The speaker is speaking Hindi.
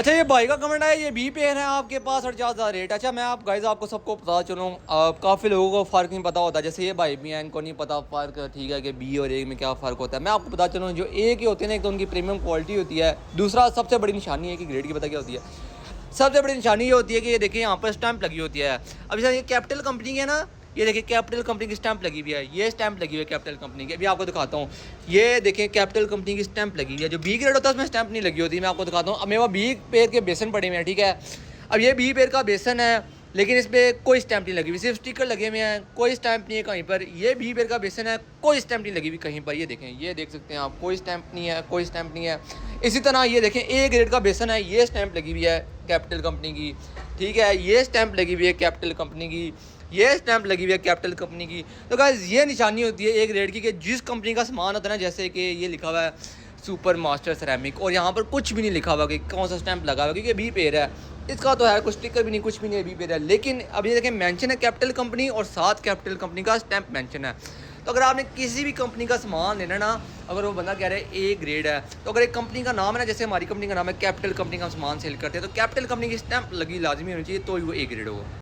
अच्छा ये भाई का कमेंट आया, ये बी पेन है आपके पास 48,000 रेट। अच्छा मैं आप गाइस आपको सबको पता चलूँ, काफ़ी लोगों को फ़र्क नहीं पता होता, जैसे ये भाई भी हैं इनको नहीं पता फ़र्क, ठीक है, कि बी और ए में क्या फ़र्क होता है। मैं आपको पता चलूँ, जो ए के होते हैं ना, एक तो उनकी प्रीमियम क्वालिटी होती है, दूसरा सबसे बड़ी निशानी है कि ग्रेड की पता क्या होती है, सबसे बड़ी निशानी ये होती है कि ये देखिए यहाँ पर स्टैंप लगी होती है। अब जैसे ये कैपिटल कंपनी की है ना, ये देखिए कैपिटल कंपनी की स्टैंप लगी हुई है, ये स्टैंप लगी हुई है कैपिटल कंपनी की। अभी आपको दिखाता हूँ, ये देखिए कैपिटल कंपनी की स्टैंप लगी हुई है। जो बी ग्रेड होता है उसमें स्टैंप नहीं लगी होती। मैं आपको दिखाता हूँ, अब मेरे वहाँ बी पेयर के बेसन पड़े हुए हैं, ठीक है। अब ये बी पेयर का बेसन है, लेकिन इस पर कोई स्टैंप नहीं लगी हुई, सिर्फ स्टिकर लगे हुए हैं, कोई स्टैंप नहीं है कहीं पर। ये बी पेयर का बेसन है, कोई स्टैंप नहीं लगी हुई कहीं पर। ये देखें, ये देख सकते हैं आप, कोई स्टैंप नहीं है, कोई स्टैंप नहीं है। इसी तरह ये देखें, ए ग्रेड का बेसन है, ये स्टैंप लगी हुई है कैपिटल कंपनी की, ठीक है। ये स्टैंप लगी हुई है कैपिटल कंपनी की, ये स्टैंप लगी हुई है कैपिटल कंपनी की। तो गाइस ये निशानी होती है एक रेट की, कि जिस कंपनी का सामान होता है ना, जैसे कि ये लिखा हुआ है सुपर मास्टर सेरेमिक, और यहाँ पर कुछ भी नहीं लिखा हुआ कि कौन सा स्टैंप लगा हुआ, क्योंकि बी पेयर है इसका, तो है कुछ स्टिकर भी नहीं, कुछ भी नहीं है, बी पेयर है। लेकिन अब ये देखें, मेंशन है कैपिटल कंपनी और साथ कैपिटल कंपनी का स्टैंप मेंशन है। तो अगर आपने किसी भी कंपनी का सामान लेना ना, अगर वो बंदा कह रहा है ए ग्रेड है, तो अगर एक कंपनी का नाम है ना, जैसे हमारी कंपनी का नाम है कैपिटल कंपनी का हम सामान सेल करते हैं, तो कैपिटल कंपनी की स्टैंप लगी लाजमी होनी चाहिए, तो ही वो ए ग्रेड होगा।